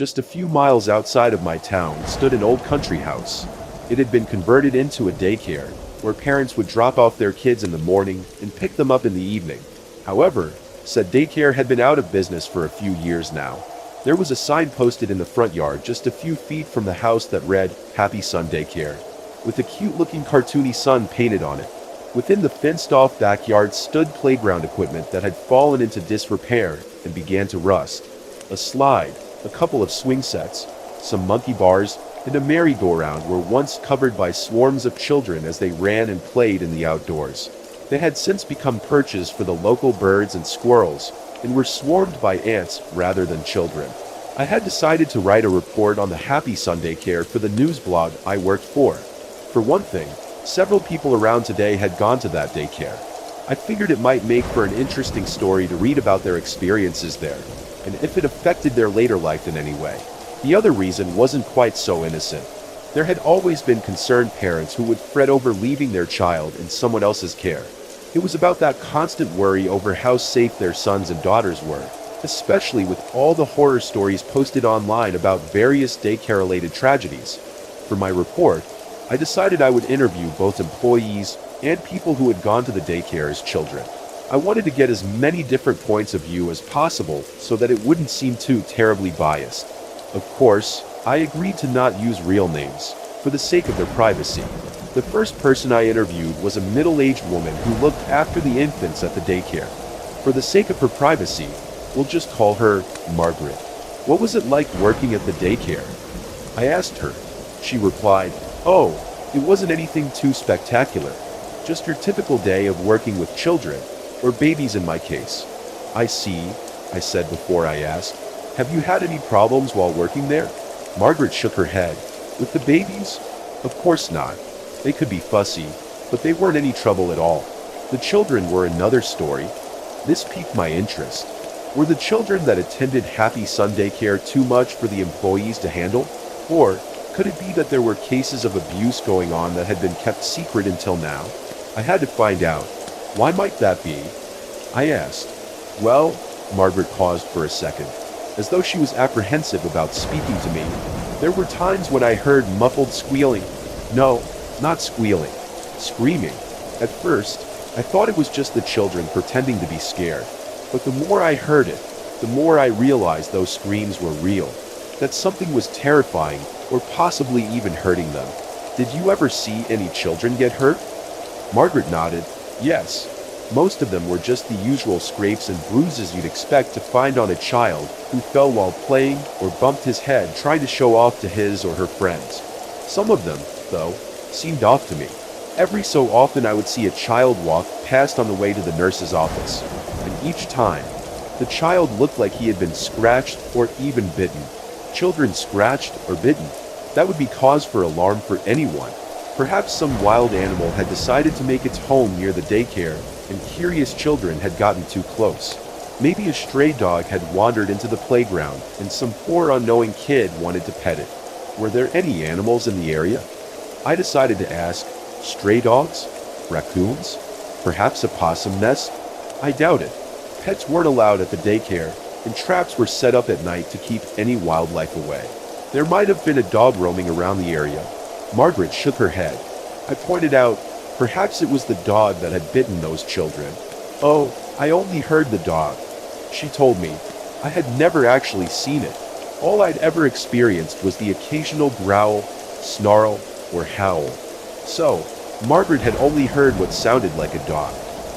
Just a few miles outside of my town stood an old country house. It had been converted into a daycare, where parents would drop off their kids in the morning and pick them up in the evening. However, said daycare had been out of business for a few years now. There was a sign posted in the front yard just a few feet from the house that read, "Happy Sun Daycare," with a cute-looking cartoony sun painted on it. Within the fenced-off backyard stood playground equipment that had fallen into disrepair and began to rust. A slide, a couple of swing sets, some monkey bars, and a merry-go-round were once covered by swarms of children as they ran and played in the outdoors. They had since become perches for the local birds and squirrels, and were swarmed by ants rather than children. I had decided to write a report on the Happy Sunday Care for the news blog I worked for. For one thing, several people around today had gone to that daycare. I figured it might make for an interesting story to read about their experiences there, and if it affected their later life in any way. The other reason wasn't quite so innocent. There had always been concerned parents who would fret over leaving their child in someone else's care. It was about that constant worry over how safe their sons and daughters were, especially with all the horror stories posted online about various daycare-related tragedies. For my report, I decided I would interview both employees and people who had gone to the daycare as children. I wanted to get as many different points of view as possible so that it wouldn't seem too terribly biased. Of course, I agreed to not use real names, for the sake of their privacy. The first person I interviewed was a middle-aged woman who looked after the infants at the daycare. For the sake of her privacy, we'll just call her Margaret. What was it like working at the daycare? I asked her. She replied, "Oh, it wasn't anything too spectacular. Just your typical day of working with children, or babies in my case." "I see," I said before I asked. "Have you had any problems while working there?" Margaret shook her head. "With the babies? Of course not. They could be fussy, but they weren't any trouble at all. The children were another story." This piqued my interest. Were the children that attended Happy Sunday Care too much for the employees to handle? Or could it be that there were cases of abuse going on that had been kept secret until now? I had to find out. Why might that be? I asked. "Well," Margaret paused for a second, as though she was apprehensive about speaking to me. "There were times when I heard muffled squealing. No, not squealing. Screaming. At first, I thought it was just the children pretending to be scared. But the more I heard it, the more I realized those screams were real. That something was terrifying, or possibly even hurting them. Did you ever see any children get hurt?" Margaret nodded. "Yes. Most of them were just the usual scrapes and bruises you'd expect to find on a child who fell while playing or bumped his head trying to show off to his or her friends. Some of them, though, seemed off to me. Every so often I would see a child walk past on the way to the nurse's office, and each time, the child looked like he had been scratched or even bitten. Children scratched or bitten, that would be cause for alarm for anyone. Perhaps some wild animal had decided to make its home near the daycare, and curious children had gotten too close. Maybe a stray dog had wandered into the playground, and some poor unknowing kid wanted to pet it. Were there any animals in the area? I decided to ask, stray dogs? Raccoons? Perhaps a possum nest? I doubt it. Pets weren't allowed at the daycare, and traps were set up at night to keep any wildlife away. There might have been a dog roaming around the area. Margaret shook her head. I pointed out, perhaps it was the dog that had bitten those children. "Oh, I only heard the dog," she told me. I had never actually seen it. All I'd ever experienced was the occasional growl, snarl, or howl. So, Margaret had only heard what sounded like a dog.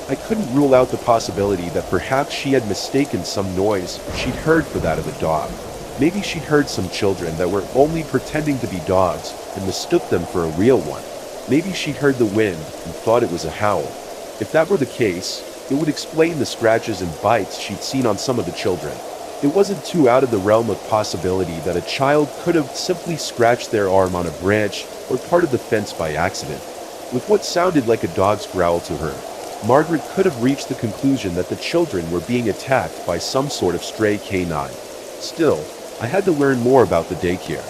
I couldn't rule out the possibility that perhaps she had mistaken some noise she'd heard for that of a dog. Maybe she'd heard some children that were only pretending to be dogs and mistook them for a real one. Maybe she'd heard the wind and thought it was a howl. If that were the case, it would explain the scratches and bites she'd seen on some of the children. It wasn't too out of the realm of possibility that a child could have simply scratched their arm on a branch or part of the fence by accident. With what sounded like a dog's growl to her, Margaret could have reached the conclusion that the children were being attacked by some sort of stray canine. Still, I had to learn more about the daycare.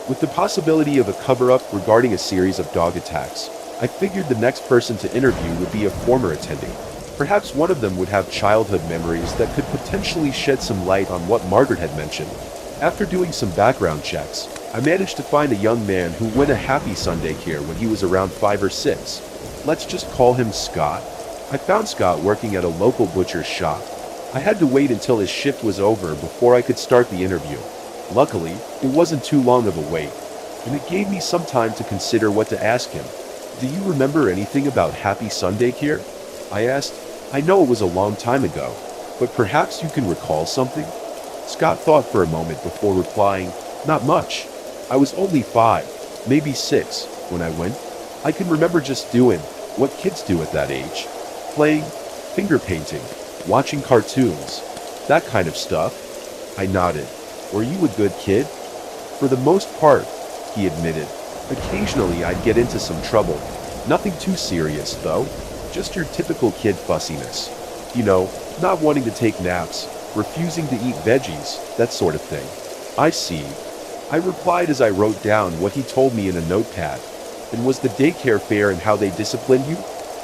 With the possibility of a cover-up regarding a series of dog attacks, I figured the next person to interview would be a former attendee. Perhaps one of them would have childhood memories that could potentially shed some light on what Margaret had mentioned. After doing some background checks, I managed to find a young man who went a Happy Sunday Care when he was around 5 or 6. Let's just call him Scott. I found Scott working at a local butcher's shop. I had to wait until his shift was over before I could start the interview. Luckily, it wasn't too long of a wait, and it gave me some time to consider what to ask him. "Do you remember anything about Happy Sunday Care?" I asked. "I know it was a long time ago, but perhaps you can recall something?" Scott thought for a moment before replying, "Not much. I was only 5, maybe 6, when I went. I can remember just doing what kids do at that age. Playing, finger painting, watching cartoons, that kind of stuff." I nodded. "Were you a good kid?" "For the most part," he admitted. "Occasionally I'd get into some trouble. Nothing too serious, though. Just your typical kid fussiness. You know, not wanting to take naps, refusing to eat veggies, that sort of thing." "I see," I replied as I wrote down what he told me in a notepad. "And was the daycare fair and how they disciplined you?"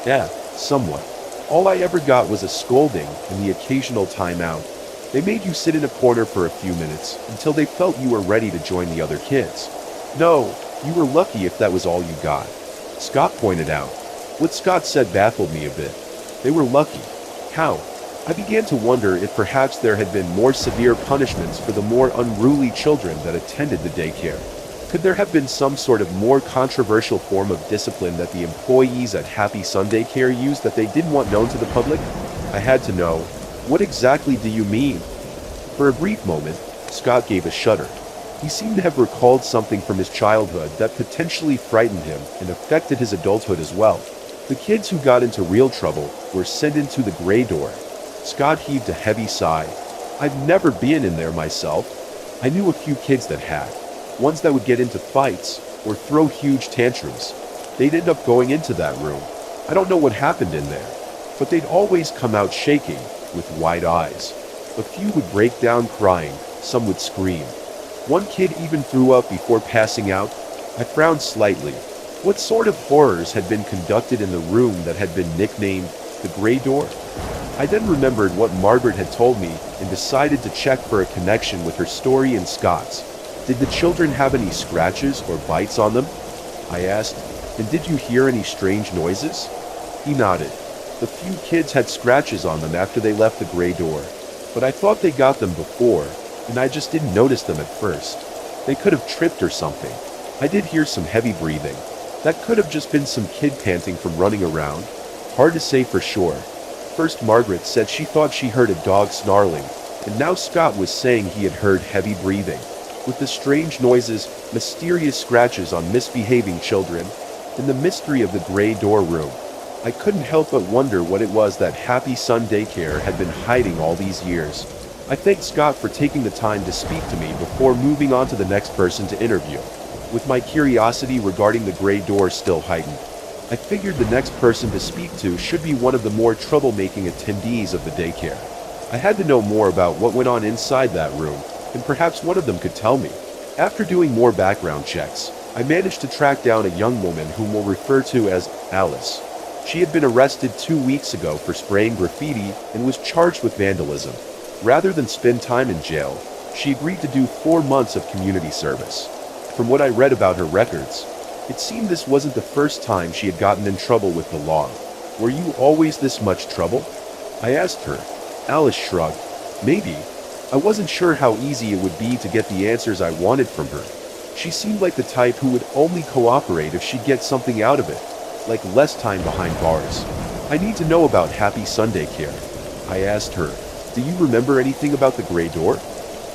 "Yeah, somewhat. All I ever got was a scolding and the occasional timeout. They made you sit in a corner for a few minutes until they felt you were ready to join the other kids." "No, you were lucky if that was all you got," Scott pointed out. What Scott said baffled me a bit. They were lucky. How? I began to wonder if perhaps there had been more severe punishments for the more unruly children that attended the daycare. Could there have been some sort of more controversial form of discipline that the employees at Happy Sunday Care used that they didn't want known to the public? I had to know. "What exactly do you mean?" For a brief moment, Scott gave a shudder. He seemed to have recalled something from his childhood that potentially frightened him and affected his adulthood as well. "The kids who got into real trouble were sent into the gray door." Scott heaved a heavy sigh. "I've never been in there myself. I knew a few kids that had. Ones that would get into fights or throw huge tantrums. They'd end up going into that room. I don't know what happened in there, but they'd always come out shaking, with wide eyes. A few would break down crying, some would scream. One kid even threw up before passing out." I frowned slightly. What sort of horrors had been conducted in the room that had been nicknamed the Gray Door? I then remembered what Margaret had told me and decided to check for a connection with her story and Scott's. "Did the children have any scratches or bites on them?" I asked. "And did you hear any strange noises?" He nodded. "The few kids had scratches on them after they left the Gray Door, but I thought they got them before, and I just didn't notice them at first. They could have tripped or something. I did hear some heavy breathing. That could have just been some kid panting from running around. Hard to say for sure. First Margaret said she thought she heard a dog snarling, and now Scott was saying he had heard heavy breathing. With the strange noises, mysterious scratches on misbehaving children, and the mystery of the Gray Door room, I couldn't help but wonder what it was that Happy Sunday Care had been hiding all these years. I thanked Scott for taking the time to speak to me before moving on to the next person to interview. With my curiosity regarding the Gray Door still heightened, I figured the next person to speak to should be one of the more troublemaking attendees of the daycare. I had to know more about what went on inside that room, and perhaps one of them could tell me. After doing more background checks, I managed to track down a young woman whom we'll refer to as Alice. She had been arrested 2 weeks ago for spraying graffiti and was charged with vandalism. Rather than spend time in jail, she agreed to do 4 months of community service. From what I read about her records, it seemed this wasn't the first time she had gotten in trouble with the law. "Were you always this much trouble?" I asked her. Alice shrugged. "Maybe. I wasn't sure how easy it would be to get the answers I wanted from her. She seemed like the type who would only cooperate if she'd get something out of it, like less time behind bars." "I need to know about Happy Sunday Care." I asked her. "Do you remember anything about the Gray Door?"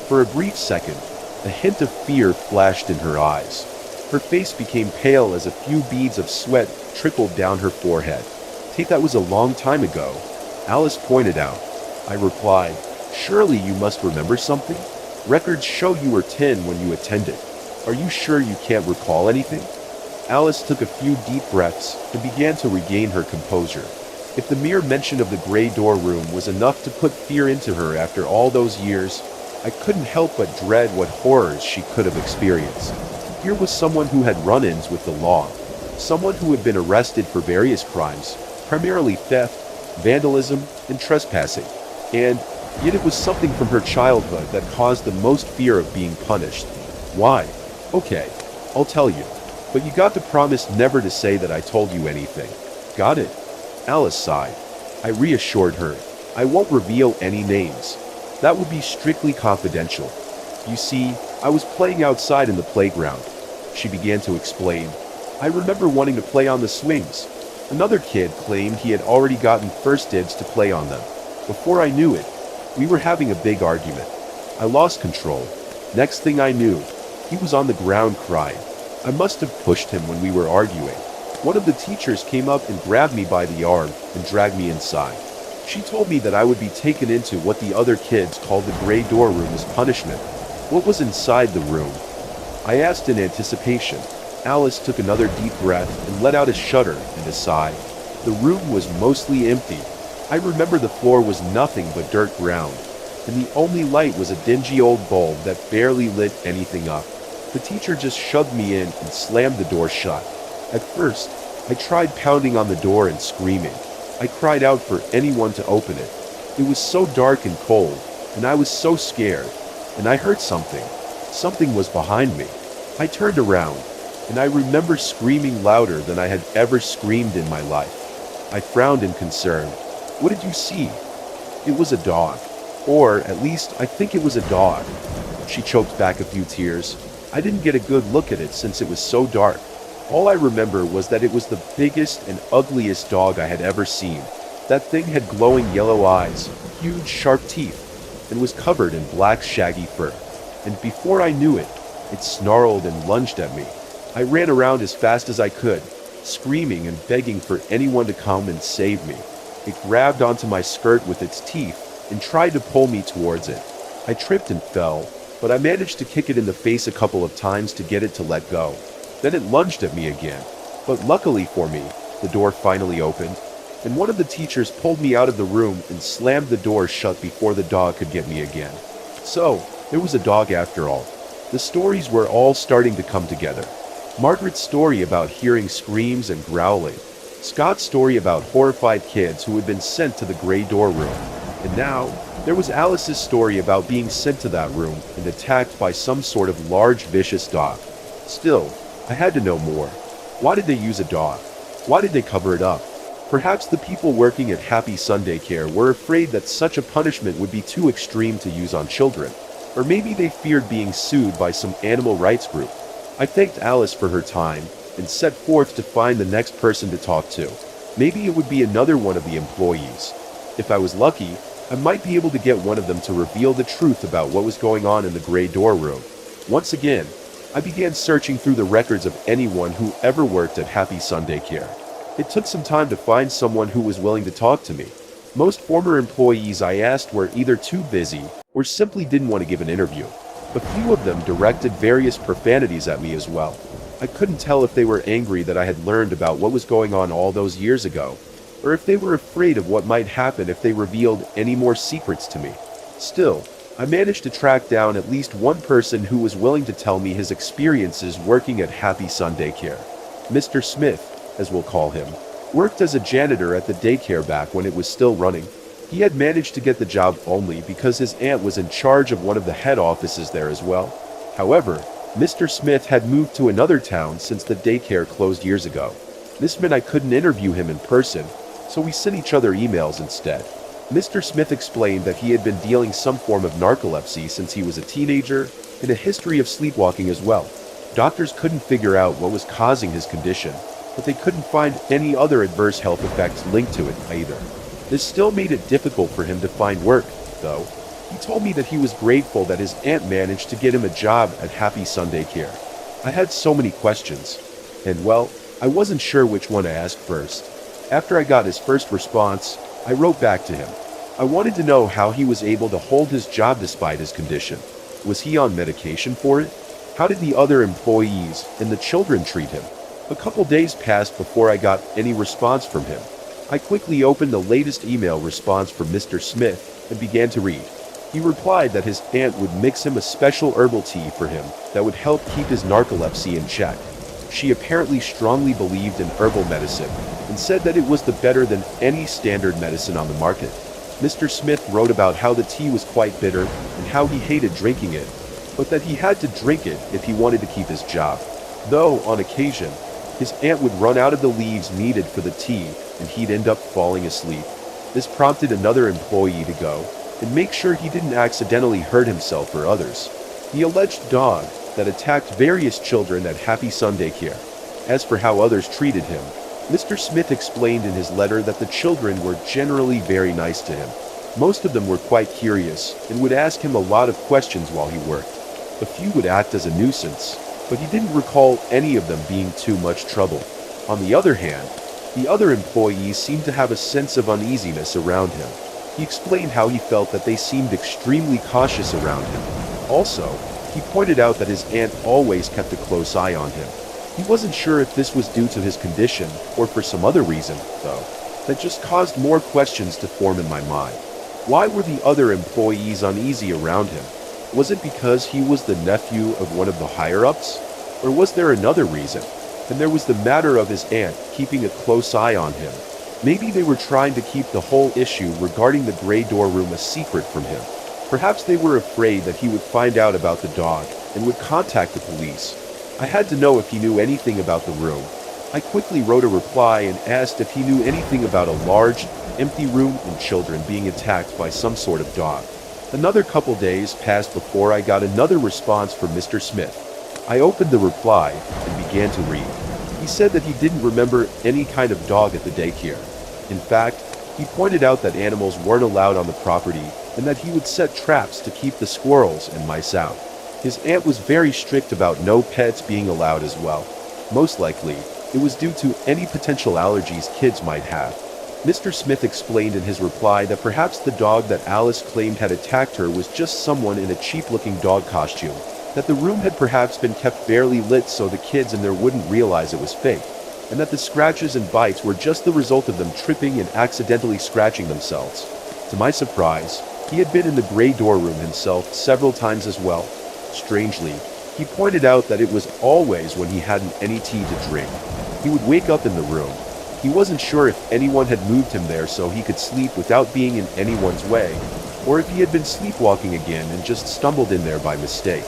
For a brief second, a hint of fear flashed in her eyes. Her face became pale as a few beads of sweat trickled down her forehead. "Take, that was a long time ago," Alice pointed out. I replied, "Surely you must remember something? Records show you were 10 when you attended. Are you sure you can't recall anything?" Alice took a few deep breaths and began to regain her composure. If the mere mention of the Gray Door room was enough to put fear into her after all those years, I couldn't help but dread what horrors she could have experienced. Here was someone who had run-ins with the law, someone who had been arrested for various crimes, primarily theft, vandalism, and trespassing. And Yet it was something from her childhood that caused the most fear of being punished. Why? Okay, I'll tell you. But you got to promise never to say that I told you anything. Got it? Alice sighed. I reassured her. I won't reveal any names. That would be strictly confidential. You see, I was playing outside in the playground. She began to explain. I remember wanting to play on the swings. Another kid claimed he had already gotten first dibs to play on them. Before I knew it, we were having a big argument. I lost control. Next thing I knew, he was on the ground crying. I must have pushed him when we were arguing. One of the teachers came up and grabbed me by the arm and dragged me inside. She told me that I would be taken into what the other kids called the gray door room as punishment. What was inside the room? I asked in anticipation. Alice took another deep breath and let out a shudder and a sigh. The room was mostly empty. I remember the floor was nothing but dirt ground, and the only light was a dingy old bulb that barely lit anything up. The teacher just shoved me in and slammed the door shut. At first, I tried pounding on the door and screaming. I cried out for anyone to open it. It was so dark and cold, and I was so scared, and I heard something. Something was behind me. I turned around, and I remember screaming louder than I had ever screamed in my life. I frowned in concern. What did you see? It was a dog. Or, at least, I think it was a dog. She choked back a few tears. I didn't get a good look at it since it was so dark. All I remember was that it was the biggest and ugliest dog I had ever seen. That thing had glowing yellow eyes, huge sharp teeth, and was covered in black shaggy fur. And before I knew it, it snarled and lunged at me. I ran around as fast as I could, screaming and begging for anyone to come and save me. It grabbed onto my skirt with its teeth and tried to pull me towards it. I tripped and fell, but I managed to kick it in the face a couple of times to get it to let go. Then it lunged at me again. But luckily for me, the door finally opened, and one of the teachers pulled me out of the room and slammed the door shut before the dog could get me again. So, there was a dog after all. The stories were all starting to come together. Margaret's story about hearing screams and growling. Scott's story about horrified kids who had been sent to the gray door room. And now, there was Alice's story about being sent to that room and attacked by some sort of large vicious dog. Still, I had to know more. Why did they use a dog? Why did they cover it up? Perhaps the people working at Happy Sunday Care were afraid that such a punishment would be too extreme to use on children. Or maybe they feared being sued by some animal rights group. I thanked Alice for her time and set forth to find the next person to talk to. Maybe it would be another one of the employees. If I was lucky, I might be able to get one of them to reveal the truth about what was going on in the gray door room. Once again, I began searching through the records of anyone who ever worked at Happy Sunday Care. It took some time to find someone who was willing to talk to me. Most former employees I asked were either too busy or simply didn't want to give an interview. A few of them directed various profanities at me as well. I couldn't tell if they were angry that I had learned about what was going on all those years ago, or if they were afraid of what might happen if they revealed any more secrets to me. Still, I managed to track down at least one person who was willing to tell me his experiences working at Happy Sunday Care. Mr. Smith, as we'll call him, worked as a janitor at the daycare back when it was still running. He had managed to get the job only because his aunt was in charge of one of the head offices there as well. However, Mr. Smith had moved to another town since the daycare closed years ago. This meant I couldn't interview him in person, so we sent each other emails instead. Mr. Smith explained that he had been dealing some form of narcolepsy since he was a teenager and a history of sleepwalking as well. Doctors couldn't figure out what was causing his condition, but they couldn't find any other adverse health effects linked to it either. This still made it difficult for him to find work, though. He told me that he was grateful that his aunt managed to get him a job at Happy Sunday Care. I had so many questions, and well, I wasn't sure which one to ask first. After I got his first response, I wrote back to him. I wanted to know how he was able to hold his job despite his condition. Was he on medication for it? How did the other employees and the children treat him? A couple days passed before I got any response from him. I quickly opened the latest email response from Mr. Smith and began to read. He replied that his aunt would mix him a special herbal tea for him that would help keep his narcolepsy in check. She apparently strongly believed in herbal medicine and said that it was the better than any standard medicine on the market. Mr. Smith wrote about how the tea was quite bitter and how he hated drinking it, but that he had to drink it if he wanted to keep his job. Though, on occasion, his aunt would run out of the leaves needed for the tea and he'd end up falling asleep. This prompted another employee to go and make sure he didn't accidentally hurt himself or others. The alleged dog that attacked various children at Happy Sunday Care. As for how others treated him, Mr. Smith explained in his letter that the children were generally very nice to him. Most of them were quite curious and would ask him a lot of questions while he worked. A few would act as a nuisance, but he didn't recall any of them being too much trouble. On the other hand, the other employees seemed to have a sense of uneasiness around him. He explained how he felt that they seemed extremely cautious around him. Also, he pointed out that his aunt always kept a close eye on him. He wasn't sure if this was due to his condition or for some other reason, though, that just caused more questions to form in my mind. Why were the other employees uneasy around him? Was it because he was the nephew of one of the higher-ups? Or was there another reason? And there was the matter of his aunt keeping a close eye on him. Maybe they were trying to keep the whole issue regarding the gray door room a secret from him. Perhaps they were afraid that he would find out about the dog and would contact the police. I had to know if he knew anything about the room. I quickly wrote a reply and asked if he knew anything about a large, empty room and children being attacked by some sort of dog. Another couple days passed before I got another response from Mr. Smith. I opened the reply and began to read. He said that he didn't remember any kind of dog at the daycare. In fact, he pointed out that animals weren't allowed on the property and that he would set traps to keep the squirrels and mice out. His aunt was very strict about no pets being allowed as well. Most likely, it was due to any potential allergies kids might have. Mr. Smith explained in his reply that perhaps the dog that Alice claimed had attacked her was just someone in a cheap-looking dog costume, that the room had perhaps been kept barely lit so the kids in there wouldn't realize it was fake, and that the scratches and bites were just the result of them tripping and accidentally scratching themselves. To my surprise, he had been in the gray door room himself several times as well. Strangely, he pointed out that it was always when he hadn't any tea to drink. He would wake up in the room. He wasn't sure if anyone had moved him there so he could sleep without being in anyone's way, or if he had been sleepwalking again and just stumbled in there by mistake.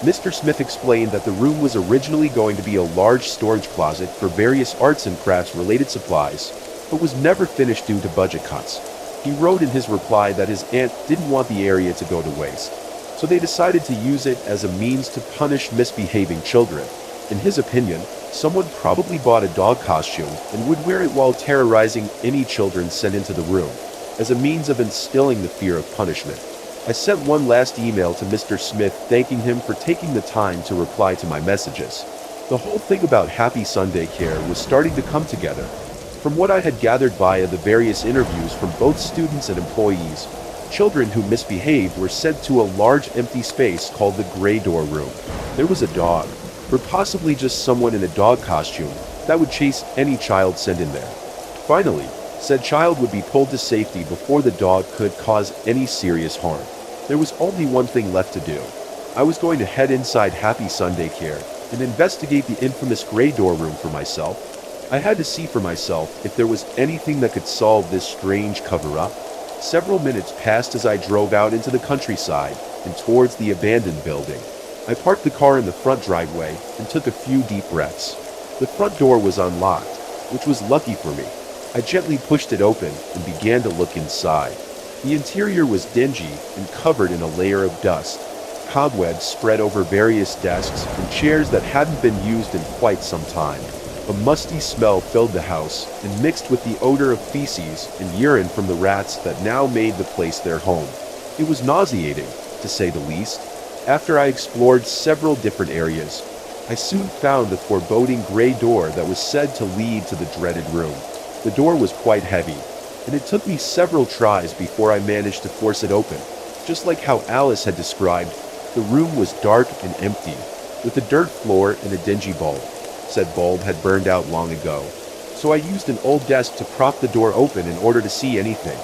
Mr. Smith explained that the room was originally going to be a large storage closet for various arts and crafts related supplies, but was never finished due to budget cuts. He wrote in his reply that his aunt didn't want the area to go to waste, so they decided to use it as a means to punish misbehaving children. In his opinion, someone probably bought a dog costume and would wear it while terrorizing any children sent into the room, as a means of instilling the fear of punishment. I sent one last email to Mr. Smith thanking him for taking the time to reply to my messages. The whole thing about Happy Sunday Care was starting to come together. From what I had gathered via the various interviews from both students and employees, children who misbehaved were sent to a large empty space called the Gray Door Room. There was a dog, or possibly just someone in a dog costume, that would chase any child sent in there. Finally, said child would be pulled to safety before the dog could cause any serious harm. There was only one thing left to do. I was going to head inside Happy Sunday Care and investigate the infamous Gray Door Room for myself. I had to see for myself if there was anything that could solve this strange cover-up. Several minutes passed as I drove out into the countryside and towards the abandoned building. I parked the car in the front driveway and took a few deep breaths. The front door was unlocked, which was lucky for me. I gently pushed it open and began to look inside. The interior was dingy and covered in a layer of dust. Cobwebs spread over various desks and chairs that hadn't been used in quite some time. A musty smell filled the house and mixed with the odor of feces and urine from the rats that now made the place their home. It was nauseating, to say the least. After I explored several different areas, I soon found the foreboding gray door that was said to lead to the dreaded room. The door was quite heavy, and it took me several tries before I managed to force it open. Just like how Alice had described, the room was dark and empty, with a dirt floor and a dingy bulb. Said bulb had burned out long ago, so I used an old desk to prop the door open in order to see anything.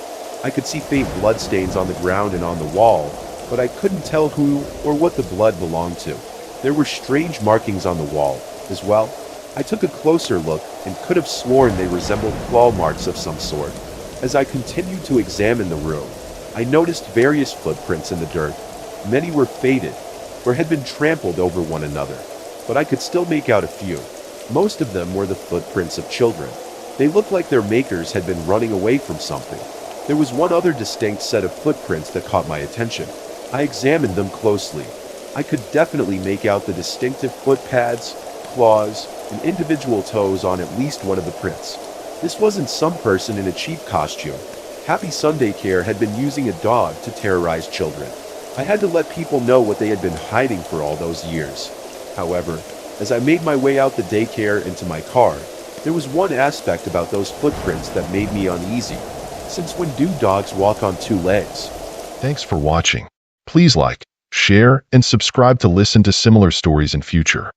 I could see faint bloodstains on the ground and on the wall, but I couldn't tell who or what the blood belonged to. There were strange markings on the wall, as well. I took a closer look and could have sworn they resembled claw marks of some sort. As I continued to examine the room, I noticed various footprints in the dirt. Many were faded, or had been trampled over one another, but I could still make out a few. Most of them were the footprints of children. They looked like their makers had been running away from something. There was one other distinct set of footprints that caught my attention. I examined them closely. I could definitely make out the distinctive foot pads, claws, and individual toes on at least one of the prints. This wasn't some person in a cheap costume. Happy Sunday Care had been using a dog to terrorize children. I had to let people know what they had been hiding for all those years. However, as I made my way out the daycare into my car, there was one aspect about those footprints that made me uneasy. Since when do dogs walk on two legs? Thanks for watching. Please like, share, and subscribe to listen to similar stories in future.